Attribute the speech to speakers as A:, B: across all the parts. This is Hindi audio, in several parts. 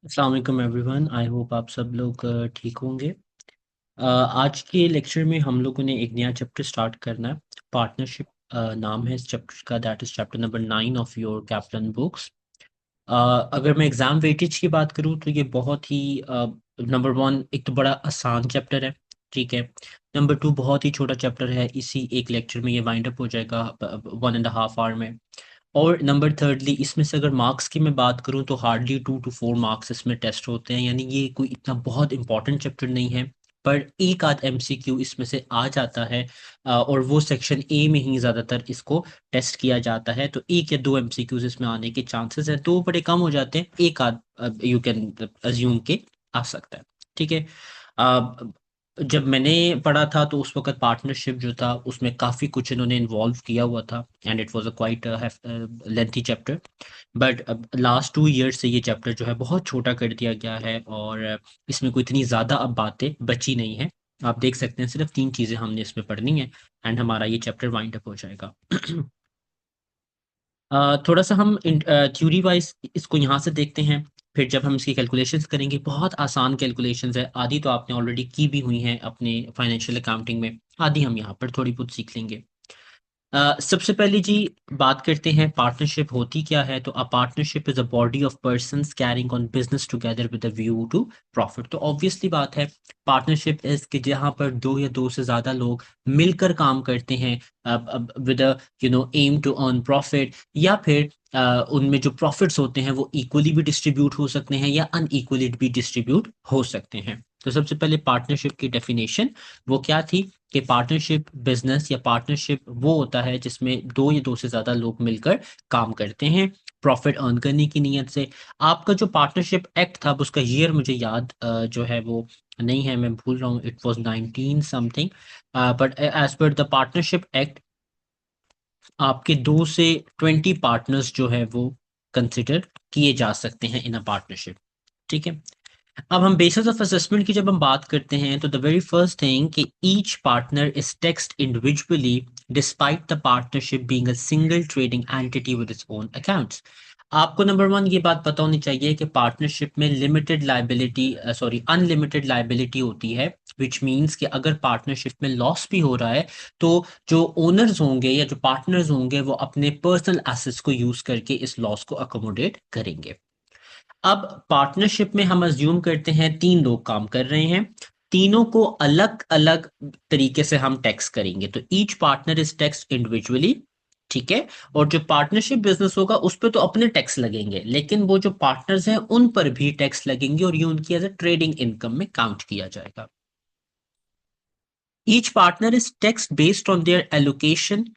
A: अस्सलाम वालेकुम एवरीवन। आई होप आप सब लोग ठीक होंगे। आज के लेक्चर में हम लोगों ने एक नया चैप्टर स्टार्ट करना है। पार्टनरशिप नाम है इस चैप्टर का, that is chapter number 9 of your captain books. अगर मैं एग्जाम वेटेज की बात करूँ तो ये बहुत ही नंबर वन, एक तो बड़ा आसान चैप्टर है, ठीक है। नंबर टू, बहुत ही छोटा चैप्टर है, इसी एक लेक्चर में ये वाइंड अप हो जाएगा 1.5 आवर में। और नंबर थर्डली, इसमें से अगर मार्क्स की मैं बात करूं तो हार्डली 2 to 4 मार्क्स इसमें टेस्ट होते हैं, यानी ये कोई इतना बहुत इंपॉर्टेंट चैप्टर नहीं है। पर एक आध एमसीक्यू इसमें से आ जाता है, और वो सेक्शन ए में ही ज़्यादातर इसको टेस्ट किया जाता है, तो एक या दो एमसीक्यूज इसमें आने के चांसेस है, दो बड़े कम हो जाते हैं, एक आध यू कैन अज्यूम के आ सकता है, ठीक है। अ, जब मैंने पढ़ा था तो उस वक्त पार्टनरशिप जो था उसमें काफ़ी कुछ इन्होंने इन्वॉल्व किया हुआ था, and it was a quite lengthy chapter. But अब लास्ट 2 ईयर्स से ये चैप्टर जो है बहुत छोटा कर दिया गया है, और इसमें कोई इतनी ज़्यादा अब बातें बची नहीं है। आप देख सकते हैं सिर्फ 3 चीज़ें हमने इसमें पढ़नी है, एंड हमारा ये चैप्टर वाइंड अप हो जाएगा। थोड़ा सा हम थ्योरी वाइज इसको यहाँ से देखते हैं, फिर जब हम इसकी कैलकुलेशंस करेंगे, बहुत आसान कैलकुलेशंस है, आधी तो आपने ऑलरेडी की भी हुई हैं अपने फाइनेंशियल अकाउंटिंग में, आधी हम यहाँ पर थोड़ी बहुत सीख लेंगे। सबसे पहले जी, बात करते हैं पार्टनरशिप होती क्या है। तो a partnership is a body of persons carrying on business together with a view to profit. तो ऑब्वियसली बात है, पार्टनरशिप इज कि जहां पर दो या दो से ज्यादा लोग मिलकर काम करते हैं with a aim to earn profit, या फिर उनमें जो प्रॉफिट्स होते हैं वो इक्वली भी डिस्ट्रीब्यूट हो सकते हैं या अनइक्वली भी डिस्ट्रीब्यूट हो सकते हैं। तो सबसे पहले पार्टनरशिप की डेफिनेशन वो क्या थी कि पार्टनरशिप बिजनेस या पार्टनरशिप वो होता है जिसमें दो या दो से ज्यादा लोग मिलकर काम करते हैं प्रॉफिट अर्न करने की नीयत से। आपका जो पार्टनरशिप एक्ट था उसका ईयर मुझे याद जो है वो नहीं है, मैं भूल रहा हूँ, it was 19 something. But as per the partnership act, आपके 2 से 20 पार्टनर्स जो है वो कंसिडर किए जा सकते हैं इन अ पार्टनरशिप, ठीक है। अब हम बेसिस ऑफ असेसमेंट की जब हम बात करते हैं तो द वेरी फर्स्ट थिंग कि each partner is taxed individually despite the partnership being a single trading entity with its own accounts. आपको नंबर वन ये बात पता होनी चाहिए कि पार्टनरशिप में limited liability, sorry unlimited liability होती है, विच मीन्स कि अगर पार्टनरशिप में लॉस भी हो रहा है तो जो ओनर्स होंगे या जो पार्टनर्स होंगे वो अपने पर्सनल एसेट्स को यूज करके इस लॉस को अकोमोडेट करेंगे। अब पार्टनरशिप में हम अज्यूम करते हैं 3 लोग काम कर रहे हैं, तीनों को अलग अलग तरीके से हम टैक्स करेंगे, तो each partner is tax individually, ठीक है। और जो पार्टनरशिप बिजनेस होगा उस पर तो अपने टैक्स लगेंगे, लेकिन वो जो पार्टनर्स हैं उन पर भी टैक्स लगेंगे, और ये उनकी एज अ ट्रेडिंग इनकम में काउंट किया जाएगा। Each partner is taxed based on their allocated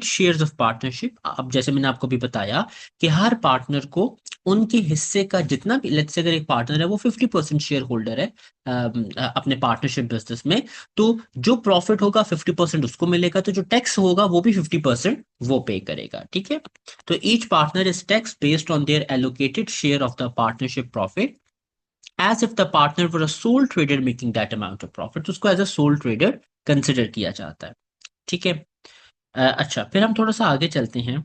A: shares of partnership। अब जैसे मैंने आपको भी बताया कि हर पार्टनर को उनके हिस्से का जितना भी, लेट्स से अगर एक पार्टनर है वो 50% शेयर होल्डर है अपने पार्टनरशिप बिजनेस में, तो जो प्रॉफिट होगा 50% उसको मिलेगा, तो जो टैक्स होगा वो भी 50% वो पे करेगा, ठीक है। तो each partner is tax based on their allocated share of the partnership profit as if the partner were a sole trader making that amount of profit। तो उसको as a sole trader consider किया जाता है, ठीक है। अच्छा, फिर हम थोड़ा सा आगे चलते हैं।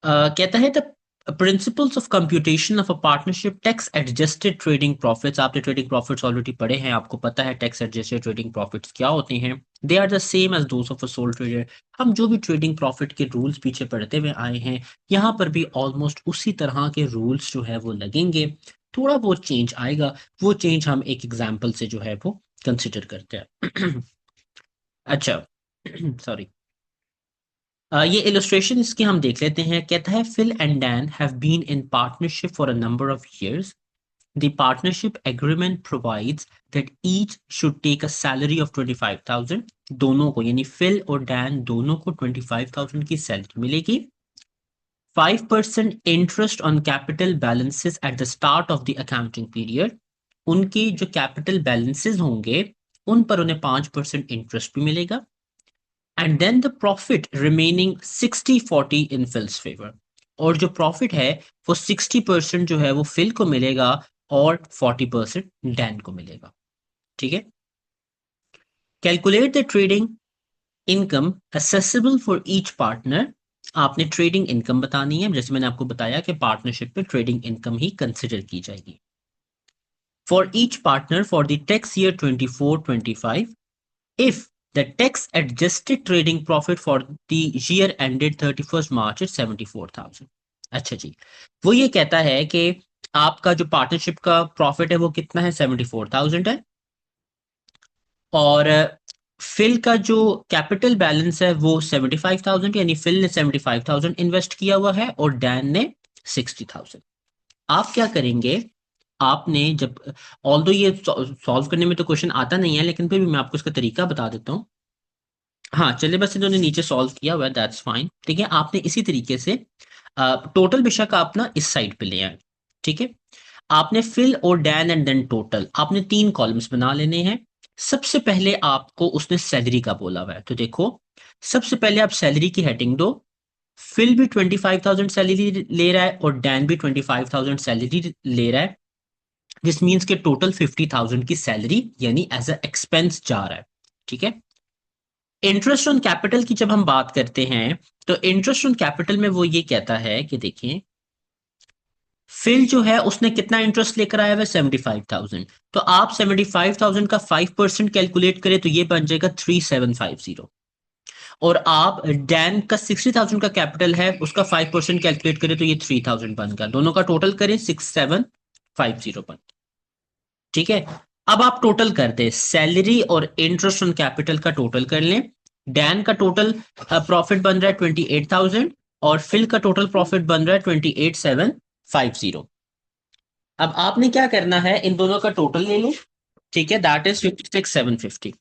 A: कहता है the principles of computation of a partnership tax adjusted trading profits. आपने ट्रेडिंग प्रॉफिट्स ऑलरेडी पढ़े हैं, आपको पता है टैक्स एडजस्टेड ट्रेडिंग प्रॉफिट्स क्या होते हैं। They are the same as those of a sole trader. हम जो भी ट्रेडिंग प्रॉफिट के रूल्स पीछे पढ़ते हुए आए हैं, यहाँ पर भी ऑलमोस्ट उसी तरह के रूल्स जो है वो लगेंगे, थोड़ा बहुत चेंज आएगा, वो चेंज हम एक एग्जाम्पल से जो है वो कंसिडर करते हैं। अच्छा, सॉरी, ये इलस्ट्रेशन इसकी हम देख लेते हैं। कहता है Phil and Dan have been in partnership for a number of years। The partnership agreement provides that each should take a salary of 25,000। दोनों को, यानी फिल और डैन दोनों को 25,000 की सैलरी मिलेगी। 5% interest on capital balances eight the start of the accounting period. उनके जो कैपिटल बैलेंसेस होंगे उन पर उन्हें 5% इंटरेस्ट भी मिलेगा। And then the profit remaining 60-40 in Phil's favour. और जो प्रॉफिट है वो 60% जो है वो फिल को मिलेगा और 40% डैन को मिलेगा, ठीक है। Calculate the trading income accessible for each partner. आपने ट्रेडिंग इनकम बतानी है, जैसे मैंने आपको बताया कि पार्टनरशिप में ट्रेडिंग इनकम ही कंसिडर की जाएगी। For each partner for the tax year 24-25, if the tax adjusted trading profit for the year ended 31st March is 74,000। अच्छा जी, वो ये कहता है कि आपका जो पार्टनरशिप का प्रॉफिट है वो कितना है, 74,000 है, और फिल का जो कैपिटल बैलेंस है वो 75,000, यानी फिल ने 75,000 इन्वेस्ट किया हुआ है और डैन ने 60,000। आप क्या करेंगे, आपने जब, ऑल्दो ये सॉल्व करने में तो क्वेश्चन आता नहीं है, लेकिन फिर भी मैं आपको इसका तरीका बता देता हूँ। हाँ चलिए, बस इन्होंने नीचे सॉल्व किया हुआ है, दैट्स फाइन। ठीक है, आपने इसी तरीके से टोटल बेशक आप ना इस साइड पे ले आए। ठीक है, आपने फिल और डैन एंड देन टोटल, आपने 3 कॉलम्स बना लेने हैं। सबसे पहले आपको उसने सैलरी का बोला हुआ है, तो देखो सबसे पहले आप सैलरी की हेडिंग दो। फिल भी 25,000 सैलरी ले रहा है और डैन भी 25,000 सैलरी ले रहा है। दिस मीन्स के टोटल 50,000 की सैलरी यानी एज अ एक्सपेंस जा रहा है। ठीक है, इंटरेस्ट ऑन कैपिटल की जब हम बात करते हैं, तो इंटरेस्ट ऑन कैपिटल में वो ये कहता है कि देखिए, फिल जो है उसने कितना इंटरेस्ट लेकर आया हुआ है, 75,000। तो आप 75,000 का 5% कैलकुलेट करें तो ये बन जाएगा 3750। और आप डैन का 60,000 का कैपिटल है, उसका 5% कैलकुलेट करें तो ये 3,000 बन गया। दोनों का टोटल करें 6750 बन। ठीक है, अब आप टोटल कर दे, सैलरी और इंटरेस्ट ऑन कैपिटल का टोटल कर लें। डैन का टोटल प्रॉफिट बन रहा है 28,000 और फिल का टोटल प्रॉफिट बन रहा है 28,750। अब आपने क्या करना है, इन दोनों का टोटल ले लो। ठीक है, दैट इज 56,750।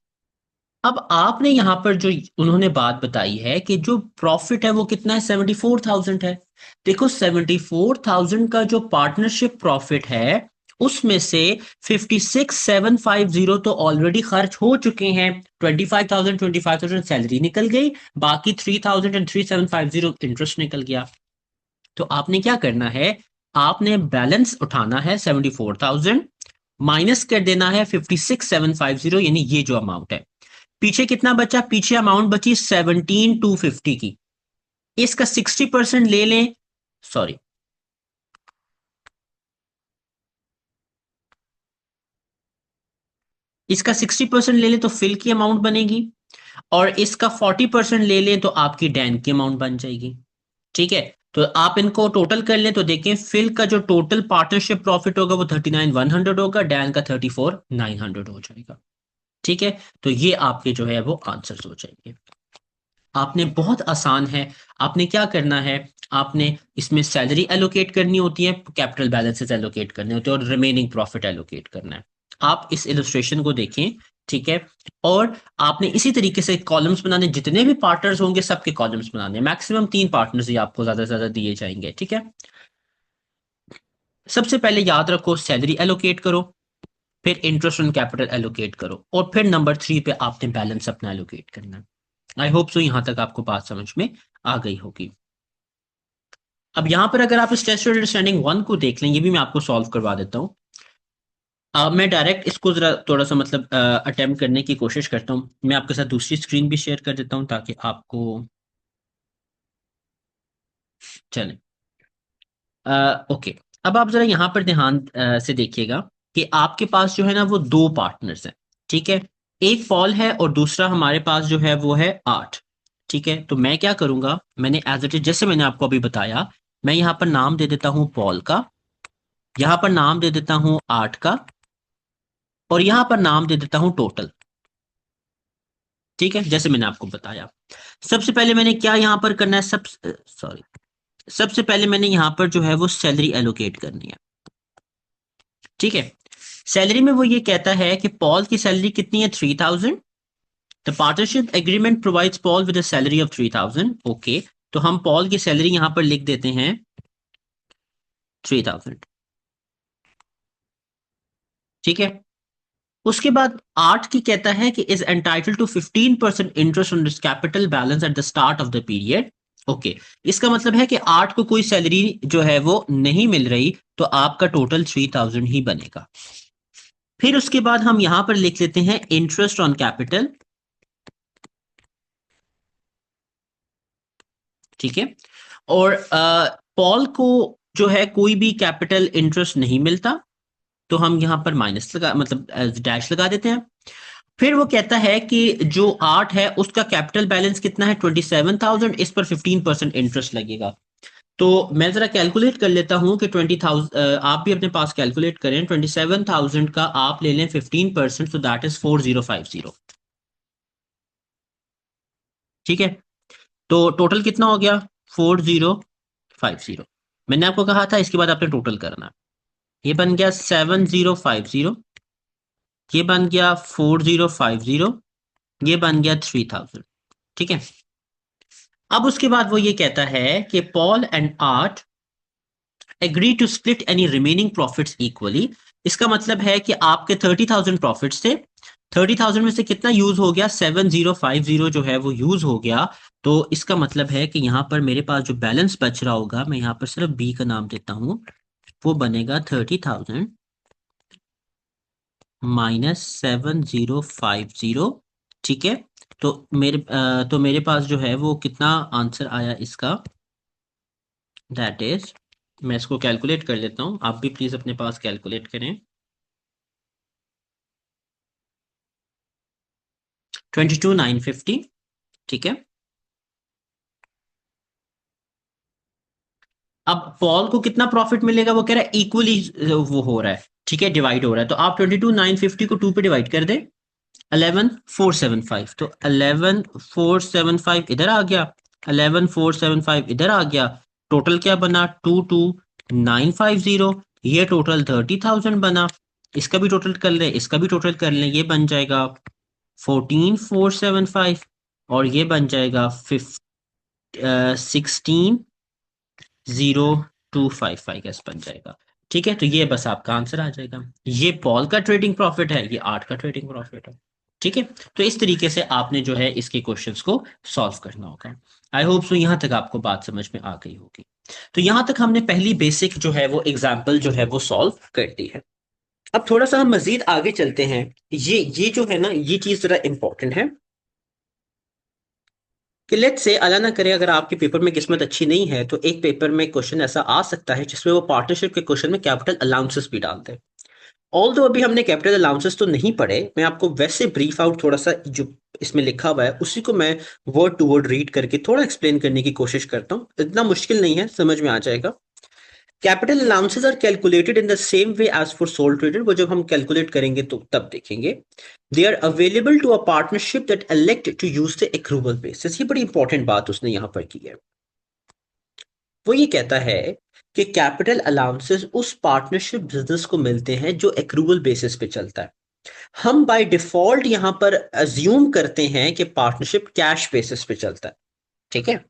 A: अब आपने यहां पर जो उन्होंने बात बताई है कि जो प्रॉफिट है वो कितना है, 74,000 है। देखो 74,000 का जो पार्टनरशिप प्रॉफिट है उसमें से 56,750 तो ऑलरेडी खर्च हो चुके हैं। 25,000 सैलरी निकल गई, बाकी 3,000 एंड 3,750 इंटरेस्ट निकल गया। तो आपने क्या करना है, आपने बैलेंस उठाना है 74,000, माइनस कर देना है 56,750, यानी ये जो अमाउंट है। पीछे कितना बचा, पीछे अमाउंट बची 17,250 की। इसका 60% ले लें, सॉरी, इसका 60% ले लें तो फिल की अमाउंट बनेगी, और इसका 40% ले लें तो आपकी डैन की अमाउंट बन जाएगी। ठीक है, तो आप इनको टोटल कर लें तो देखें, फिल का जो टोटल पार्टनरशिप प्रॉफिट होगा वो 39,100 होगा, डैन का 34,900 हो जाएगा। ठीक है, तो ये आपके जो है वो आंसर्स हो जाएंगे। आपने बहुत आसान है, आपने क्या करना है, आपने इसमें सैलरी एलोकेट करनी होती है, कैपिटल बैलेंसेस एलोकेट करने होते हैं और रिमेनिंग प्रॉफिट एलोकेट करना है। आप इस इलस्ट्रेशन को देखें। ठीक है, और आपने इसी तरीके से कॉलम्स बनाने, जितने भी पार्टनर्स होंगे सबके कॉलम्स बनाने, मैक्सिमम 3 पार्टनर्स ही आपको ज्यादा से ज्यादा दिए जाएंगे। ठीक है, सबसे पहले याद रखो सैलरी एलोकेट करो, फिर इंटरेस्ट ऑन कैपिटल एलोकेट करो, और फिर नंबर 3 पे आपने बैलेंस अपना एलोकेट करना है। आई होप सो यहां तक आपको बात समझ में आ गई होगी। अब यहां पर अगर आप इस टेस्ट अंडरस्टैंडिंग 1 को देख लें, ये भी मैं आपको सॉल्व करवा देता हूं। अब मैं डायरेक्ट इसको जरा थोड़ा सा मतलब अटेम्प्ट करने की कोशिश करता हूं। मैं आपके साथ दूसरी स्क्रीन भी शेयर कर देता हूं ताकि आपको चले। ओके, अब आप जरा यहां पर ध्यान से देखिएगा कि आपके पास जो है ना वो 2 पार्टनर्स हैं। ठीक है, एक पॉल है और दूसरा हमारे पास जो है वो है 8। ठीक है, तो मैं क्या करूंगा, मैंने एज इट इज जैसे मैंने आपको अभी बताया, मैं यहां पर नाम दे देता हूं पॉल का, यहां पर नाम दे देता हूं 8 का, और यहां पर नाम दे देता हूं टोटल। ठीक है, जैसे मैंने आपको बताया, सबसे पहले मैंने क्या यहां पर करना है, सॉरी, सबसे पहले मैंने यहां पर जो है वो सैलरी एलोकेट करनी है। ठीक है, सैलरी में वो ये कहता है कि पॉल की सैलरी कितनी है, 3,000। The partnership agreement provides Paul with a salary of 3,000। Okay, तो हम पॉल की सैलरी यहां पर लिख देते हैं 3,000। ठीक है, उसके बाद 8 की कहता है कि is entitled to 15% interest on this capital balance at the start of the period. Okay, इसका मतलब है कि 8 को कोई सैलरी जो है वो नहीं मिल रही, तो आपका टोटल 3,000 ही बनेगा। फिर उसके बाद हम यहां पर लिख लेते हैं इंटरेस्ट ऑन कैपिटल, ठीक है। और पॉल को जो है कोई भी कैपिटल इंटरेस्ट नहीं मिलता, तो हम यहाँ पर माइनस लगा, मतलब डैश लगा देते हैं। फिर वो कहता है कि जो 8 है उसका कैपिटल बैलेंस कितना है, 27,000, इस पर 15% इंटरेस्ट लगेगा। तो मैं जरा कैलकुलेट कर लेता हूं कि 20,000, आप भी अपने पास कैलकुलेट करें, 27,000 का आप ले लें 15%, तो दैट इज 4050। ठीक है, तो टोटल कितना हो गया, 4050। मैंने आपको कहा था इसके बाद आपने टोटल करना। ये बन गया 7050, ये बन गया 4050, ये बन गया 3000। ठीक है। अब उसके बाद वो ये कहता है कि Paul and Art agree to split any remaining profits equally. इसका मतलब है कि आपके 30,000 प्रॉफिट्स थे, 30,000 में से कितना यूज हो गया, 7050 जो है वो यूज हो गया। तो इसका मतलब है कि यहाँ पर मेरे पास जो बैलेंस बच रहा होगा, मैं यहाँ पर सिर्फ बी का नाम देता हूँ, वो बनेगा 30,000 माइनस 7050। ठीक है। तो मेरे पास जो है वो कितना आंसर आया इसका, दैट इज, मैं इसको कैलकुलेट कर लेता हूं, आप भी प्लीज अपने पास कैलकुलेट करें। 22,950। ठीक है। अब पॉल को कितना प्रॉफिट मिलेगा, वो कह रहा है इक्वली वो हो रहा है, ठीक है, डिवाइड हो रहा है। तो आप 22,950 को 2 पे डिवाइड कर दें, 11,475। तो 11,475 इधर आ गया, 11,475 इधर आ गया। टोटल क्या बना, 22,950। ये टोटल 30,000 बना। इसका भी टोटल कर लें, इसका भी टोटल कर लें, ये बन जाएगा 14,475, और ये बन जाएगा 16,0255 ऐसे बन जाएगा। ठीक है, तो ये बस आपका आंसर आ जाएगा। ये पॉल का ट्रेडिंग प्रॉफिट है, ये आर्ट का ट्रेडिंग प्रॉफिट है। ठीक है। तो इस तरीके से आपने जो है इसके क्वेश्चंस को सॉल्व करना होगा। आई होप सो यहां तक आपको बात समझ में आ गई होगी। तो यहां तक हमने पहली बेसिक जो है वो एग्जाम्पल जो है वो सॉल्व कर दी है। अब थोड़ा सा हम मजीद आगे चलते हैं। ये जो है ना, ये चीज जरा इंपॉर्टेंट है कि लेट से अल्लाह ना करे अगर आपके पेपर में किस्मत अच्छी नहीं है, तो एक पेपर में क्वेश्चन ऐसा आ सकता है जिसमें वो पार्टनरशिप के क्वेश्चन में कैपिटल अलाउंसेस भी डालते हैं। ऑल दो अभी हमने कैपिटल अलाउंसेस तो नहीं पढ़े, मैं आपको वैसे ब्रीफ आउट थोड़ा सा जो इसमें लिखा हुआ है उसी को मैं वर्ड टू वर्ड रीड करके थोड़ा एक्सप्लेन करने की कोशिश करता हूँ। इतना मुश्किल नहीं है, समझ में आ जाएगा। Capital allowances are calculated in the same way as for sole trader. वो जब हम कैलकुलेट करेंगे तो तब देखेंगे। They are available to a partnership that elect to use the accrual basis. ये बड़ी इंपॉर्टेंट बात उसने यहां पर की है। वो ये कहता है कि कैपिटल अलाउंसेस उस पार्टनरशिप बिजनेस को मिलते हैं जो एक्रूवल बेसिस पे चलता है। हम बाय डिफॉल्ट यहां पर अज्यूम करते हैं कि पार्टनरशिप कैश बेसिस पे चलता है। ठीक है।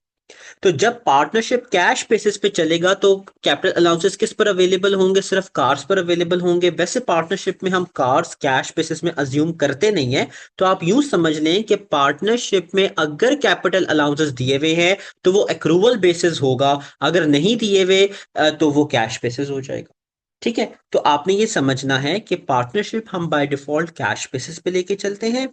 A: तो जब पार्टनरशिप कैश बेसिस पे चलेगा तो कैपिटल अलाउंसेस किस पर अवेलेबल होंगे, सिर्फ कार्स पर अवेलेबल होंगे। वैसे पार्टनरशिप में हम कार्स कैश बेसिस में अज्यूम करते नहीं है। तो आप यूं समझ लें कि पार्टनरशिप में अगर कैपिटल अलाउंसेस दिए हुए हैं तो वो एक्रूवल बेसिस होगा, अगर नहीं दिए हुए तो वो कैश बेसिस हो जाएगा। ठीक है। तो आपने ये समझना है कि पार्टनरशिप हम बाय डिफॉल्ट कैश बेसिस पे लेके चलते हैं।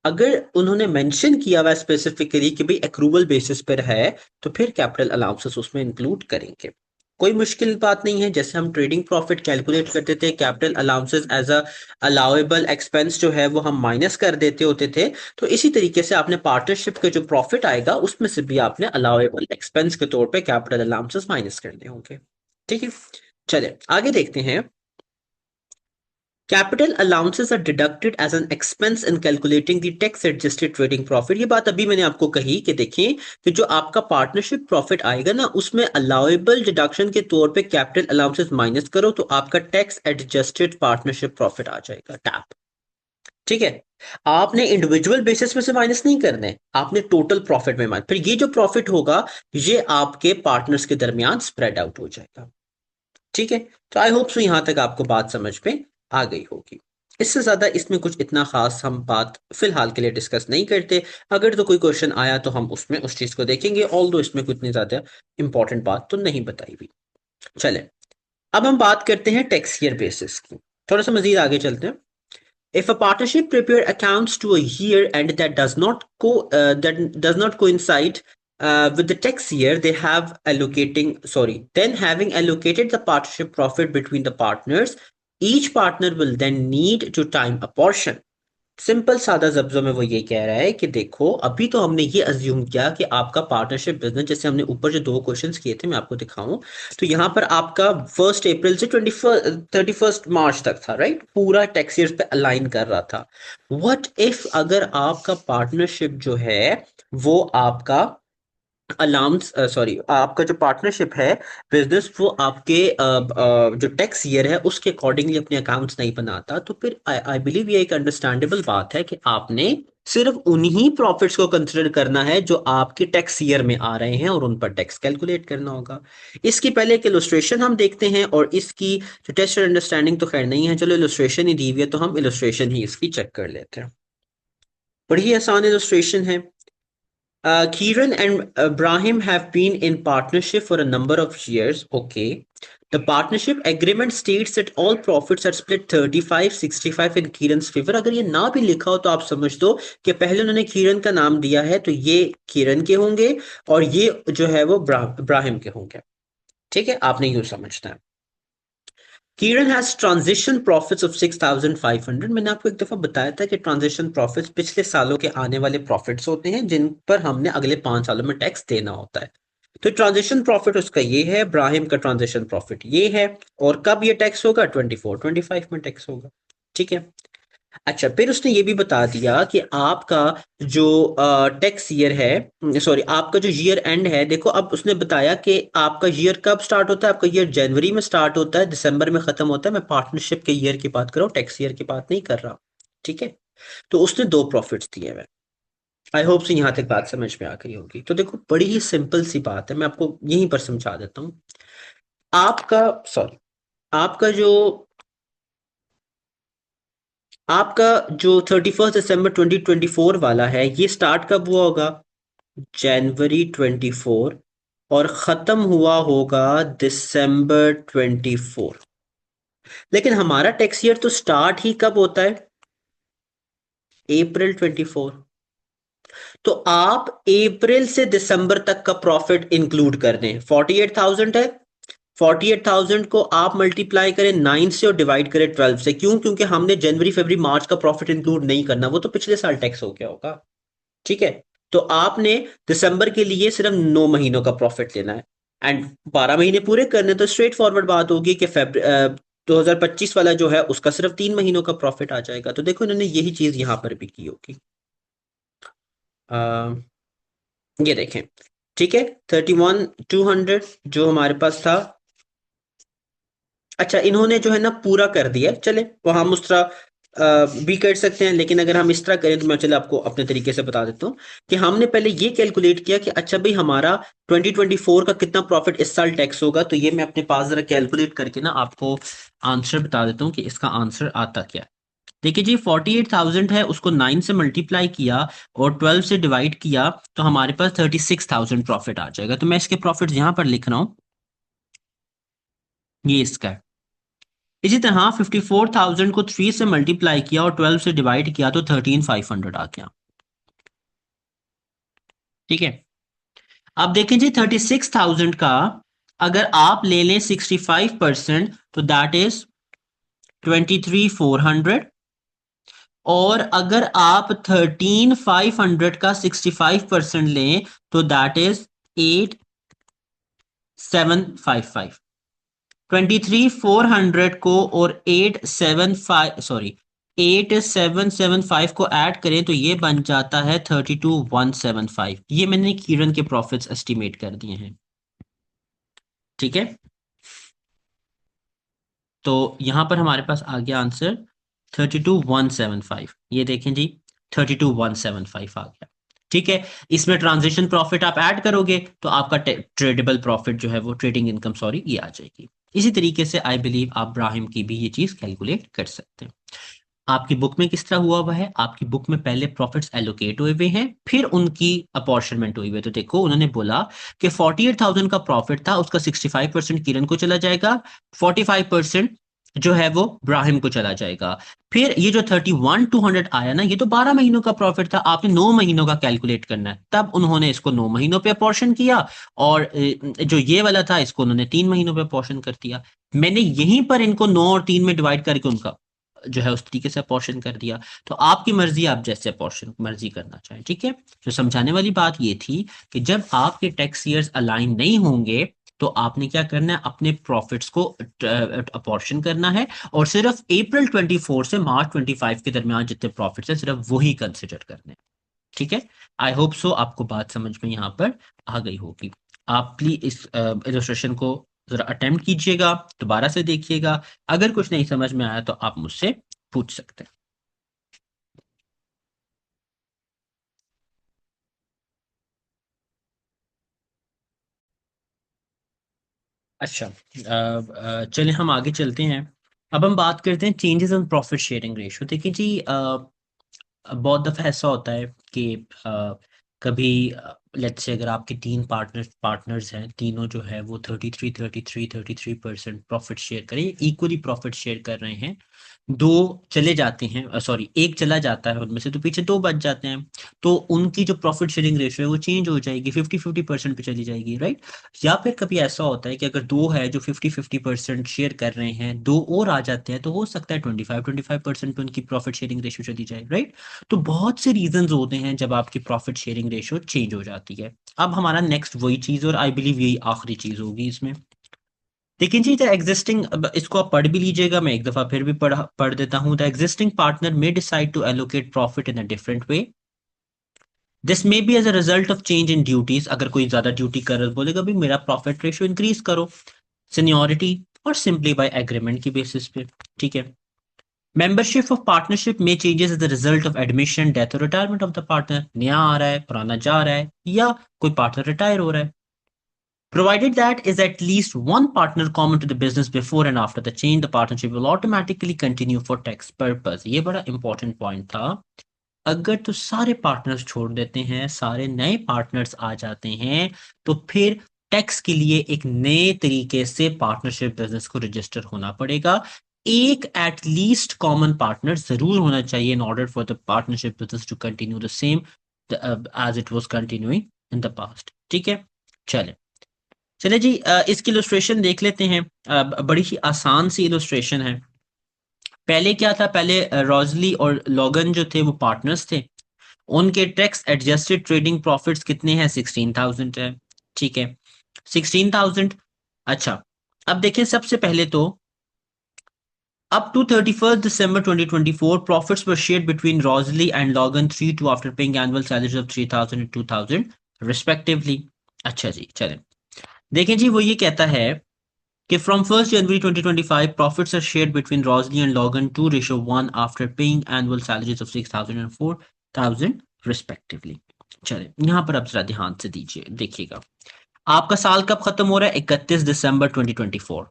A: अगर उन्होंने मेंशन किया हुआ स्पेसिफिकली कि भाई एक्रूवल बेसिस पर है, तो फिर कैपिटल अलाउंसेस उसमें इंक्लूड करेंगे। कोई मुश्किल बात नहीं है। जैसे हम ट्रेडिंग प्रॉफिट कैलकुलेट करते थे, capital allowances as a allowable expense जो है वो हम माइनस कर देते होते थे। तो इसी तरीके से आपने पार्टनरशिप का जो प्रॉफिट आएगा उसमें से भी आपने अलाउएबल एक्सपेंस के तौर पे कैपिटल अलाउंसेस माइनस करने होंगे। ठीक है। चले आगे देखते हैं। Capital allowances are deducted as an expense in calculating the tax adjusted trading profit. ये बात अभी मैंने आपको कही कि देखिए कि जो आपका पार्टनरशिप प्रॉफिट आएगा ना, उसमें अलाउएबल डिडक्शन के तौर पे कैपिटल अलाउंसेस माइनस करो तो आपका टैक्स एडजस्टेड पार्टनरशिप प्रॉफिट आ जाएगा, टैप। ठीक है। आपने इंडिविजुअल बेसिस में से माइनस नहीं करने, आपने टोटल प्रॉफिट में माइनस, फिर ये जो प्रॉफिट होगा ये आपके पार्टनर्स के दरमियान स्प्रेड आउट हो जाएगा। ठीक है। तो आई होप सो यहां तक आपको बात समझ में आ गई होगी। इससे ज्यादा इसमें कुछ इतना खास हम बात फिलहाल के लिए डिस्कस नहीं करते। अगर तो कोई क्वेश्चन आया तो हम उसमें उस चीज को देखेंगे, ऑल दो इसमें कुछ इतनी ज्यादा इंपॉर्टेंट बात तो नहीं बताई हुई। चले अब हम बात करते हैं टैक्स ईयर बेसिस की। थोड़ा सा मजीद आगे चलते हैं। If a partnership prepare accounts to a year and that does not coincide with the tax year they have allocating sorry then having allocated the partnership profit between the partners, each partner will then need to time a portion. Simple सादा लफ्जों में वो ये कह रहा है कि देखो अभी तो हमने ये अज्यूम किया कि आपका पार्टनरशिप बिजनेस, जैसे हमने ऊपर जो दो क्वेश्चंस किए थे मैं आपको दिखाऊं, तो यहाँ पर आपका 1 अप्रैल से 31 मार्च तक था, राइट, पूरा टैक्स ईयर पे अलाइन कर रहा था। व्हाट इफ अगर आपका पार्टनरशिप जो है वो आपका अलाउंस सॉरी आपका जो पार्टनरशिप है बिजनेस वो आपके जो टैक्स ईयर है उसके अकॉर्डिंगली अपने अकाउंट्स नहीं बनाता, तो फिर आई बिलीव ये एक अंडरस्टैंडेबल बात है कि आपने सिर्फ उन्हीं प्रॉफिट्स को कंसिडर करना है जो आपके टैक्स ईयर में आ रहे हैं और उन पर टैक्स कैलकुलेट करना होगा। इसकी पहले एक इलस्ट्रेशन हम देखते हैं, और इसकी जो टेस्ट अंडरस्टैंडिंग तो खैर नहीं है, चलो इलस्ट्रेशन ही दी हुई है तो हम इलस्ट्रेशन ही इसकी चेक कर लेते हैं। बड़ी आसान इलस्ट्रेशन है। Kieran and Brahim have been in partnership for a number of years. Okay. The partnership agreement states that all profits are split 35-65 in Kieran's favor. अगर ये ना भी लिखा हो तो आप समझ दो कि पहले उन्होंने किरण का नाम दिया है तो ये किरण के होंगे और ये जो है वो ब्राहिम के होंगे। ठीक है, आपने यूं समझना है। किरण हैज ट्रांजिशन प्रॉफिट्स ऑफ 6,500। मैंने आपको एक दफा बताया था कि ट्रांजिशन प्रॉफिट्स पिछले सालों के आने वाले प्रॉफिट्स होते हैं जिन पर हमने अगले 5 सालों में टैक्स देना होता है। तो ट्रांजिशन प्रॉफिट उसका ये है, इब्राहिम का ट्रांजिशन प्रॉफिट ये है, और कब ये टैक्स होगा? 24-25 में टैक्स होगा। ठीक है। अच्छा, फिर उसने ये भी बता दिया कि आपका जो टैक्स ईयर है, सॉरी आपका जो ईयर एंड है, देखो अब उसने बताया कि आपका ईयर कब स्टार्ट होता है। आपका ईयर जनवरी में स्टार्ट होता है, दिसंबर में खत्म होता है। मैं पार्टनरशिप के ईयर की बात कर रहा हूँ, टैक्स ईयर की बात नहीं कर रहा। ठीक है, तो उसने दो प्रॉफिट्स दिए हुए। आई होप से यहां तक बात समझ में आ गई होगी। तो देखो बड़ी ही सिंपल सी बात है, मैं आपको यहीं पर समझा देता हूँ। आपका सॉरी आपका जो आपका जो 31 दिसंबर 2024 वाला है ये स्टार्ट कब हुआ होगा? जनवरी 24, और खत्म हुआ होगा दिसंबर 24। लेकिन हमारा टैक्स ईयर तो स्टार्ट ही कब होता है? अप्रैल 24। तो आप अप्रैल से दिसंबर तक का प्रॉफिट इंक्लूड कर दें। 48,000 है, 48,000 को आप मल्टीप्लाई करें 9 से और डिवाइड करें 12 से। क्यों? क्योंकि हमने जनवरी फरवरी मार्च का प्रॉफिट इंक्लूड नहीं करना, वो तो पिछले साल टैक्स हो गया होगा। ठीक है, तो आपने दिसंबर के लिए सिर्फ 9 महीनों का प्रॉफिट लेना है एंड 12 महीने पूरे करने। तो स्ट्रेट फॉरवर्ड बात होगी कि 2025 वाला जो है उसका सिर्फ 3 महीनों का प्रॉफिट आ जाएगा। तो देखो इन्होंने यही चीज यहां पर भी की होगी। ये देखें, ठीक है, 31,200 जो हमारे पास था। अच्छा, इन्होंने जो है ना पूरा कर दिया, चले वो हम उस तरह भी कर सकते हैं, लेकिन अगर हम इस तरह करें तो मैं चले आपको अपने तरीके से बता देता हूँ कि हमने पहले ये कैलकुलेट किया कि अच्छा भाई हमारा 2024 का कितना प्रॉफिट इस साल टैक्स होगा। तो ये मैं अपने पास जरा कैलकुलेट करके ना आपको आंसर बता देता हूँ कि इसका आंसर आता क्या है। देखिए जी, 48,000 है, उसको 9 से मल्टीप्लाई किया और 12 से डिवाइड किया तो हमारे पास 36,000 प्रॉफिट आ जाएगा। तो मैं इसके प्रॉफिट यहां पर लिख रहा हूं, ये इसका है। इसी तरह 54,000 को 3 से मल्टीप्लाई किया और 12 से डिवाइड किया तो 13,500 आ गया। ठीक है, अब देखें जी 36,000 का अगर आप ले लें 65% तो दैट इज 23,400, और अगर आप 13,500 का 65% लें तो दैट इज 8,755। 23,400 को और 8,775 को ऐड करें तो ये बन जाता है 32,175। ये मैंने किरण के प्रॉफिट्स एस्टिमेट कर दिए हैं। ठीक है, तो यहां पर हमारे पास आ गया आंसर 32,175। ये देखें जी, 32,175 आ गया। ठीक है, इसमें ट्रांजिशन प्रॉफिट आप ऐड करोगे तो आपका ट्रेडेबल प्रॉफिट जो है वो ट्रेडिंग इनकम सॉरी ये आ जाएगी। इसी तरीके से आई बिलीव आप ब्राहिम की भी ये चीज कैलकुलेट कर सकते हैं। आपकी बुक में किस तरह हुआ हुआ है? आपकी बुक में पहले प्रॉफिट्स एलोकेट हुए हुए हैं, फिर उनकी अपॉर्शनमेंट हुई हुई है। तो देखो उन्होंने बोला कि 48,000 का प्रॉफिट था, उसका 65% किरण को चला जाएगा, 45% जो है वो ब्राहिम को चला जाएगा। फिर ये जो 31,200 आया ना, ये तो 12 महीनों का प्रॉफिट था, आपने 9 महीनों का कैलकुलेट करना है, तब उन्होंने इसको 9 महीनों पे अपॉर्शन किया। और जो ये वाला था इसको उन्होंने 3 महीनों पे अपॉर्शन कर दिया। मैंने यहीं पर इनको 9 और 3 में डिवाइड करके उनका जो है उस तरीके से अपॉर्शन कर दिया। तो आपकी मर्जी, आप जैसे अपॉर्शन मर्जी करना चाहें, ठीक है। तो समझाने वाली बात ये थी कि जब आपके टैक्स ईयर्स अलाइन नहीं होंगे तो आपने क्या करना है, अपने प्रॉफिट्स को अपॉर्शन करना है, और सिर्फ अप्रैल 24 से मार्च 25 के दरमियान जितने प्रॉफिट्स है सिर्फ वही कंसिडर करने हैं, ठीक है। आई होप सो आपको बात समझ में यहाँ पर आ गई होगी। आप प्लीज इस इलस्ट्रेशन को जरा अटेम्प्ट कीजिएगा, दोबारा से देखिएगा। अगर कुछ नहीं समझ में आया तो आप मुझसे पूछ सकते हैं। अच्छा, चलिए हम आगे चलते हैं। अब हम बात करते हैं changes in profit sharing ratio. देखिए जी, बहुत दफ़ा ऐसा होता है कि कभी लेट्स से अगर आपके तीन पार्टनर्स हैं, तीनों जो है वो 33 प्रॉफिट शेयर करें, इक्वली प्रॉफिट शेयर कर रहे हैं। दो चले जाते हैं, सॉरी एक चला जाता है उनमें से, तो पीछे दो बच जाते हैं। तो उनकी जो प्रॉफिट शेयरिंग रेशियो है वो चेंज हो जाएगी, 50-50% पे चली जाएगी, राइट। या फिर कभी ऐसा होता है कि अगर दो है जो 50-50% शेयर कर रहे हैं, दो और आ जाते हैं, तो हो सकता है 25-25% पे उनकी प्रॉफिट शेयरिंग रेशियो चली जाए, राइट। तो बहुत से रीजंस होते हैं जब आपकी प्रॉफिट शेयरिंग रेशियो चेंज हो जाती है। अब हमारा नेक्स्ट वही चीज, और आई बिलीव यही आखिरी चीज होगी इसमें। लेकिन जी द एग्जिस्टिंग, इसको आप पढ़ भी लीजिएगा, मैं एक दफा फिर भी पढ़ देता हूं। The existing partner may decide to allocate profit in a different way. This may be as a result of change in duties. अगर कोई ज्यादा ड्यूटी कर रहा है, बोलेगा भी मेरा प्रॉफिट रेशियो इंक्रीज करो, सीनियोरिटी, और सिंपली बाय एग्रीमेंट की बेसिस पे, ठीक है। मेंबरशिप ऑफ पार्टनरशिप में changes as the result of admission, death और रिटायरमेंट ऑफ द पार्टनर। नया आ रहा है, पुराना जा रहा है, या कोई पार्टनर रिटायर हो रहा है। Provided that is at least one partner common to the business before and after the change, the partnership will automatically continue for tax purpose. ये बड़ा इंपॉर्टेंट पॉइंट था। अगर तो सारे पार्टनर्स छोड़ देते हैं, सारे नए पार्टनर्स आ जाते हैं, तो फिर टैक्स के लिए एक नए तरीके से पार्टनरशिप बिजनेस को रजिस्टर होना पड़ेगा। एक एट लीस्ट कॉमन पार्टनर जरूर होना चाहिए in order for the partnership business to continue the same as it was continuing in the past, ठीक है। चले चले जी, इसकी इलस्ट्रेशन देख लेते हैं। बड़ी ही आसान सी इलस्ट्रेशन है। पहले क्या था, पहले रॉजली और लॉगन जो थे वो पार्टनर्स थे। उनके टैक्स एडजस्टेड ट्रेडिंग प्रॉफिट्स कितने हैं, 16,000 है, ठीक है, 16,000। अच्छा, अब देखिए सबसे पहले तो up to 31st December 2024 profits were shared between Rosalie and Logan 3-2 after paying annual salaries of 3,000 and 2,000 respectively। अच्छा जी, चलें देखें जी, वो ये कहता है कि from 1st January 2025 profits are shared between Rosalie and Logan 2:1 after paying annual salaries of 6,000 and 4,000 respectively। चले यहां पर अब जरा ध्यान से दीजिए, देखिएगा आपका साल कब खत्म हो रहा है, 31 दिसंबर 2024।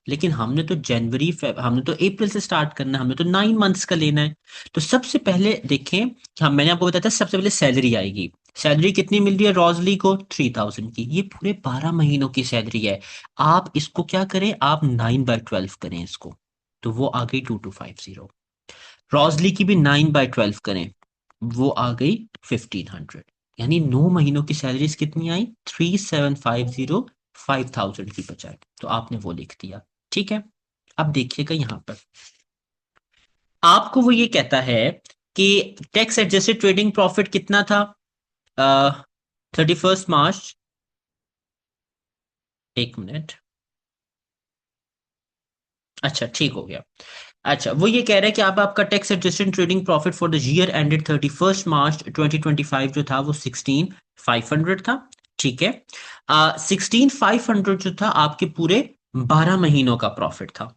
A: लेकिन हमने तो अप्रैल से स्टार्ट करना है, हमने तो 9 मंथ्स का लेना है। तो सबसे पहले देखें कि हम, मैंने आपको बताया था सबसे पहले सैलरी आएगी। सैलरी कितनी मिल रही है रॉजली को, 3,000 की। ये पूरे 12 महीनों की सैलरी है। आप इसको क्या करें, आप 9/12 करें इसको, तो वो आ गई 2,250। रॉजली की भी 9/12 करें, वो आ गई 1,500। यानी 9 महीनों की सैलरीज कितनी आई, 3,750, 5,000 की बजाय। तो आपने वो लिख दिया, ठीक है। अब देखिएगा यहां पर आपको वो ये कहता है कि टैक्स एडजस्टेड ट्रेडिंग प्रॉफिट कितना था 31 मार्च, एक मिनट, अच्छा ठीक हो गया। अच्छा, वो ये कह रहा है कि अब आपका tax adjusted trading profit for the year ended 31 मार्च 2025 जो था वो 16,500 था, ठीक है। 16,500 जो था आपके पूरे 12 महीनों का प्रॉफिट था,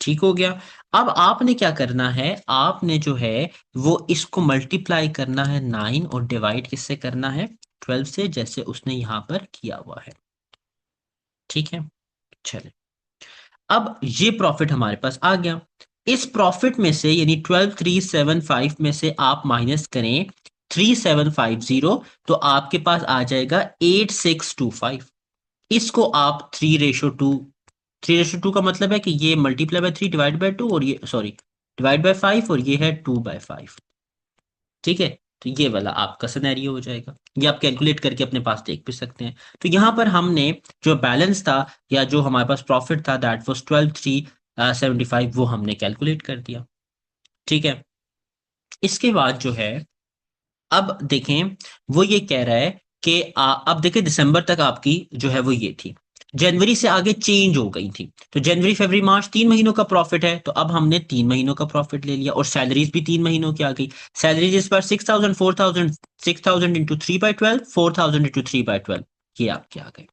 A: ठीक हो गया। अब आपने क्या करना है, आपने जो है वो इसको मल्टीप्लाई करना है 9 और डिवाइड किससे करना है, 12 से, जैसे उसने यहां पर किया हुआ है, ठीक है। चलिए, अब ये प्रॉफिट हमारे पास आ गया। इस प्रॉफिट में से यानी 12,375 में से आप माइनस करें 3,750, तो आपके पास आ जाएगा 8,625। इसको आप 3:2 3:2 का मतलब है कि ये मल्टीप्लाई बाय 3 डिवाइड बाय 2, और ये सॉरी डिवाइड बाय 5, और ये है 2/5। ठीक है, तो ये वाला आपका सिनेरियो हो जाएगा। ये आप कैलकुलेट करके अपने पास देख भी सकते हैं। तो यहाँ पर हमने जो बैलेंस था या जो हमारे पास प्रॉफिट था, दैट वाज 12,375, वो हमने कैलकुलेट कर दिया। ठीक है, इसके बाद जो है, अब देखें, वो ये कह रहा है कि अब देखें दिसंबर तक आपकी जो है वो ये थी, जनवरी से आगे चेंज हो गई थी। तो जनवरी फरवरी मार्च 3 महीनों का प्रॉफिट है, तो अब हमने 3 महीनों का प्रॉफिट ले लिया, और सैलरीज भी 3 महीनों की आ गई। सैलरीज इस बार 6,000, 4,000, 6,000 इंटू 3/12, 4,000 इंटू 3/12, ये आपके आ गए।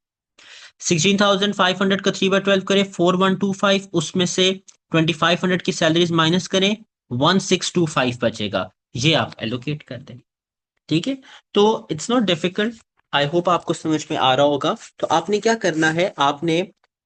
A: 16,500 का 3/12 करें, 4,125, उसमें से 2,500 की सैलरीज माइनस करें, 1,625 बचेगा, ये आप एलोकेट कर दें। ठीक है, तो it's not difficult, I hope आपको समझ में आ रहा होगा। तो आपने क्या करना है, आपने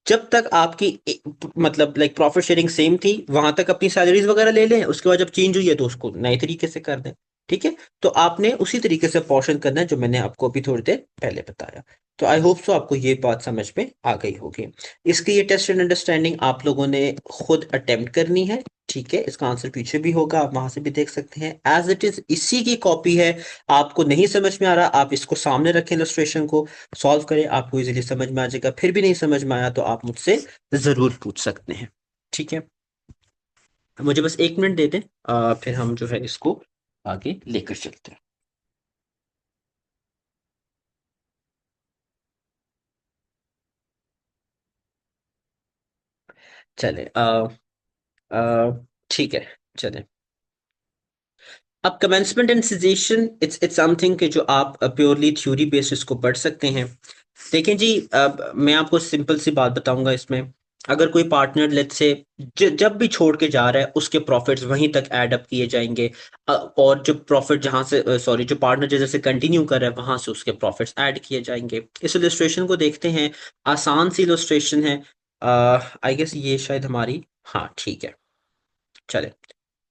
A: जब तक आपकी मतलब लाइक प्रॉफिट शेयरिंग सेम थी वहां तक अपनी सैलरीज वगैरह ले लें, उसके बाद जब चेंज हुई है तो उसको नए तरीके से कर दें। ठीक है, तो आपने उसी तरीके से पोर्शन करना है जो मैंने आपको अभी थोड़ी देर पहले बताया। तो आई होप सो आपको ये बात समझ में आ गई होगी। इसकी ये टेस्ट एंड अंडरस्टैंडिंग आप लोगों ने खुद अटेम्प्ट करनी है। ठीक है, इसका आंसर पीछे भी होगा, आप वहां से भी देख सकते हैं, एज इट इज इसी की कॉपी है। आपको नहीं समझ में आ रहा, आप इसको सामने रखें, इलस्ट्रेशन को सॉल्व करें, आपको इजीली समझ में आ जाएगा। फिर भी नहीं समझ में आया तो आप मुझसे जरूर पूछ सकते हैं। ठीक है, मुझे बस 1 मिनट दे दें, फिर हम जो है इसको आगे लेकर चलते हैं। चले ठीक है, चले। अब commencement and caseation, it's something कि जो आप प्योरली थ्योरी बेसिस को पढ़ सकते हैं। देखें जी, अब मैं आपको सिंपल सी बात बताऊंगा इसमें। अगर कोई पार्टनर लेट्स से जब भी छोड़ के जा रहा है उसके प्रॉफिट्स वहीं तक ऐड अप किए जाएंगे, और जो प्रॉफिट जहां से सॉरी जो पार्टनर जैसे कंटिन्यू कर रहा है वहां से उसके प्रॉफिट्स ऐड किए जाएंगे। इस इलस्ट्रेशन को देखते हैं, आसान सी इलस्ट्रेशन है। आई गेस ये शायद हमारी, हाँ ठीक है, चले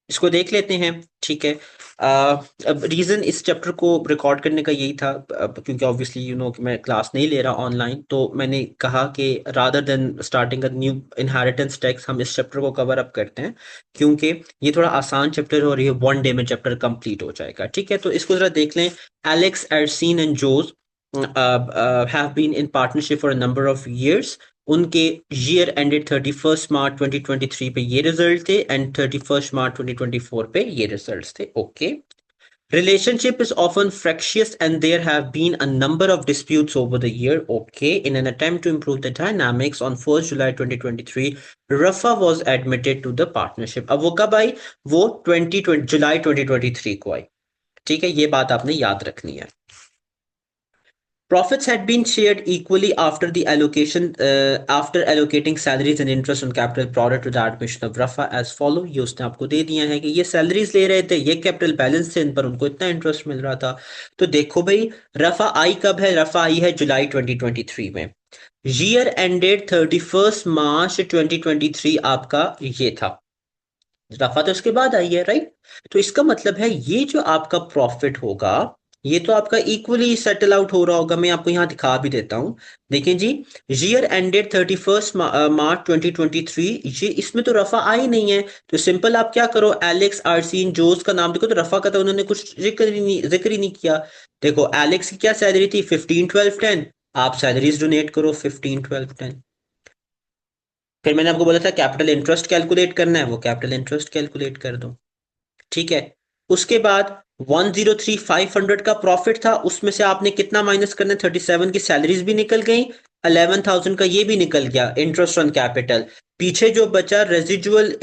A: इसको देख लेते हैं। ठीक है, अब रीज़न इस चैप्टर को रिकॉर्ड करने का यही था, क्योंकि ऑब्वियसली कि मैं क्लास नहीं ले रहा ऑनलाइन, तो मैंने कहा कि rather than starting a new inheritance tax हम इस चैप्टर को कवर अप करते हैं, क्योंकि ये थोड़ा आसान चैप्टर है और ये 1 डे में चैप्टर कंप्लीट हो जाएगा। ठीक है, तो इसको जरा देख लें। Alex, Ersin and Jos have been in partnership for a number of years. उनके ईयर एंडेड 31 मार्च 2023 पे ये रिजल्ट थे, एंड 31 मार्च 2024 पे ये रिजल्ट थे। Okay, relationship is often fractious and there have been a number of disputes over the year. Okay, in an attempt to improve the dynamics, on 1st July 2023 Rafa was admitted to the partnership. अब वो कब आई, वो 2020 जुलाई 2023 को आई। ठीक है, ये बात आपने याद रखनी है। Profits had been shared equally after the allocation, after allocating salaries and interest on capital prior to the admission of Rafa as follow। ये उसने आपको दे दिया है कि ये सैलरीज ले रहे थे, ये कैपिटल बैलेंस थे, इन पर उनको इतना इंटरेस्ट मिल रहा था। तो देखो भाई, रफा आई कब है, रफा आई है जुलाई 2023 में। ईयर एंडेड 31 मार्च 2023 आपका ये था, रफा तो इसके बाद आई है, राइट। तो इसका मतलब है ये जो आपका प्रॉफिट होगा, ये तो आपका इक्वली सेटल आउट हो रहा होगा। मैं आपको यहां दिखा भी देता हूं, देखें जी, ईयर एंडेड 31 मार्च 2023, ये इसमें तो रफा आई नहीं है। तो सिंपल आप क्या करो, एलेक्स, आरसीन, जोस का नाम देखो, तो रफा का तो उन्होंने कुछ जिक्र ही नहीं किया। देखो एलेक्स की क्या सैलरी थी, 15, 12, 10। आप सैलरीज डोनेट करो 15, 12, 10। फिर मैंने आपको बोला था कैपिटल इंटरेस्ट कैलकुलेट करना है, वो कैपिटल इंटरेस्ट कैलकुलेट कर दो। ठीक है, उसके बाद 103,500 का प्रॉफिट था, उसमें से आपने कितना माइनस करना है, 37 की सैलरीज भी निकल गई, 11,000 का ये भी निकल गया इंटरेस्ट ऑन कैपिटल। पीछे जो बचा रेजिजुअल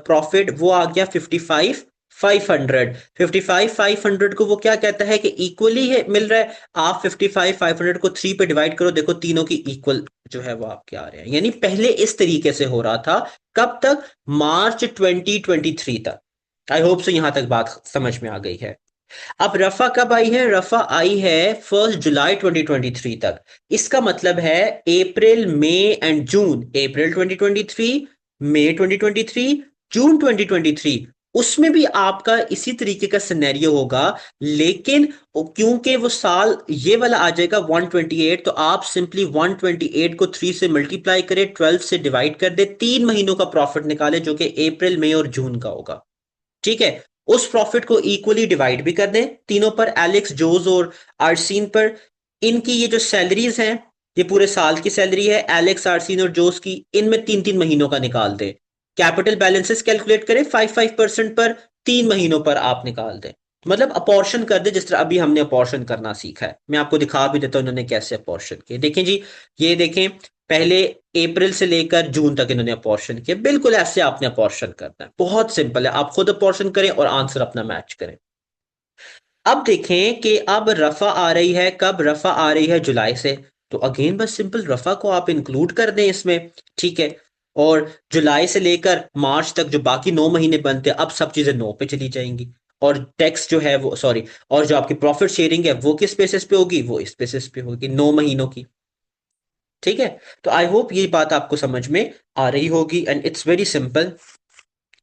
A: प्रॉफिट वो आ गया 55,500। 55,500 को वो क्या कहता है कि इक्वली है मिल रहा है। आप 55,500 को 3 पे डिवाइड करो, देखो तीनों की इक्वल जो है वो आपके आ रहे हैं। यानी पहले इस तरीके से हो रहा था, कब तक, मार्च 2023 तक। आई होप से यहां तक बात समझ में आ गई है। अब रफा कब आई है, रफा आई है 1 जुलाई 2023 तक। इसका मतलब है अप्रैल, मई एंड जून, अप्रैल 2023, मई 2023, जून 2023,
B: उसमें भी आपका इसी तरीके का सिनेरियो होगा, लेकिन क्योंकि वो साल ये वाला आ जाएगा 128, तो आप सिंपली 128 को 3 से मल्टीप्लाई करें, 12 से डिवाइड कर दे, 3 महीनों का प्रॉफिट निकाले जो कि अप्रैल मई और जून का होगा। ठीक है, उस प्रॉफिट को इक्वली डिवाइड भी कर दें तीनों पर, एलेक्स, जोज और आर्सीन पर। इनकी ये जो सैलरीज हैं, ये पूरे साल की सैलरी है एलेक्स, आर्सीन और जोस की, इनमें 3 3 महीनों का निकाल दें। कैपिटल बैलेंसेस कैलकुलेट करें 5 5% पर, 3 महीनों पर आप निकाल दें। मतलब अपॉर्शन कर दे जिस तरह अभी हमने अपॉर्शन करना सीखा है। मैं आपको दिखा भी देता हूं इन्होंने कैसे अपॉर्शन किए। देखें जी, ये देखें, पहले अप्रैल से लेकर जून तक इन्होंने अपॉर्शन किया, बिल्कुल ऐसे आपने अपॉर्शन करना है, बहुत सिंपल है। आप खुद अपॉर्शन करें और आंसर अपना मैच करें। अब देखें कि अब रफा आ रही है, कब रफा आ रही है, जुलाई से। तो अगेन बस सिंपल रफा को आप इंक्लूड कर दें इसमें। ठीक है, और जुलाई से लेकर मार्च तक जो बाकी 9 महीने बनते हैं, अब सब चीजें 9 पे चली जाएंगी। और टैक्स जो है वो, सॉरी, और जो आपकी प्रॉफिट शेयरिंग है वो किस बेसिस पे होगी, वो इस बेसिस पे होगी 9 महीनों की। ठीक है, तो आई होप ये बात आपको समझ में आ रही होगी, एंड इट्स वेरी सिंपल।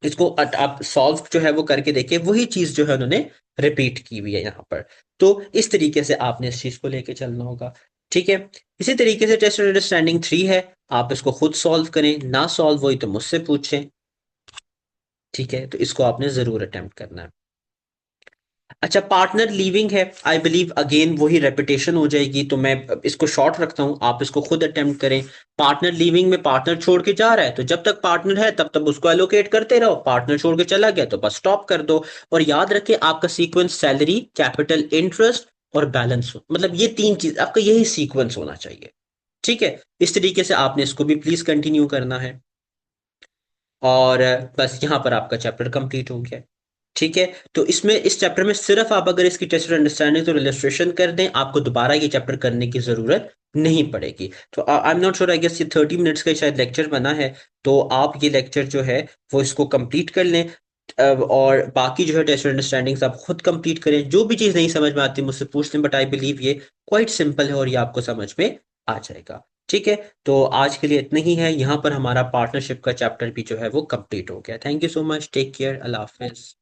B: इसको आप सॉल्व जो है वो करके देखिए, वही चीज जो है उन्होंने रिपीट की हुई है यहाँ पर। तो इस तरीके से आपने इस चीज को लेके चलना होगा। ठीक है, इसी तरीके से टेस्ट अंडरस्टैंडिंग 3 है, आप इसको खुद सॉल्व करें, ना सॉल्व हुई तो मुझसे पूछें। ठीक है, तो इसको आपने जरूर अटेम्प्ट करना है। अच्छा, पार्टनर लीविंग है, आई बिलीव अगेन वही रेपिटेशन हो जाएगी, तो मैं इसको शॉर्ट रखता हूं, आप इसको खुद अटेम्प्ट करें। पार्टनर लीविंग में पार्टनर छोड़ के जा रहा है, तो जब तक पार्टनर है तब तक उसको एलोकेट करते रहो, पार्टनर छोड़ के चला गया तो बस स्टॉप कर दो। और याद रखें आपका सीक्वेंस सैलरी, कैपिटल, इंटरेस्ट और बैलेंस हो, मतलब ये 3 चीज आपका यही सीक्वेंस होना चाहिए। ठीक है, इस तरीके से आपने इसको भी प्लीज कंटिन्यू करना है। और बस यहाँ पर आपका चैप्टर कंप्लीट हो गया। ठीक है, तो इसमें इस चैप्टर में सिर्फ आप अगर इसकी टेस्ट अंडरस्टैंडिंग और इलस्ट्रेशन कर दें, आपको दोबारा ये चैप्टर करने की जरूरत नहीं पड़ेगी। तो I am not sure, I guess ये 30 मिनट्स का शायद लेक्चर बना है, तो आप ये लेक्चर जो है वो इसको कंप्लीट कर लें। और बाकी जो है टेस्ट अंडरस्टैंडिंग्स आप खुद कंप्लीट करें, जो भी चीज़ नहीं समझ में आती मुझसे पूछ लें, बट आई बिलीव ये क्वाइट सिंपल है और ये आपको समझ में आ जाएगा। ठीक है, तो आज के लिए इतना ही है, यहाँ पर हमारा पार्टनरशिप का चैप्टर भी जो है वो कंप्लीट हो गया। Thank you so much, take care, अल्लाह हाफिज।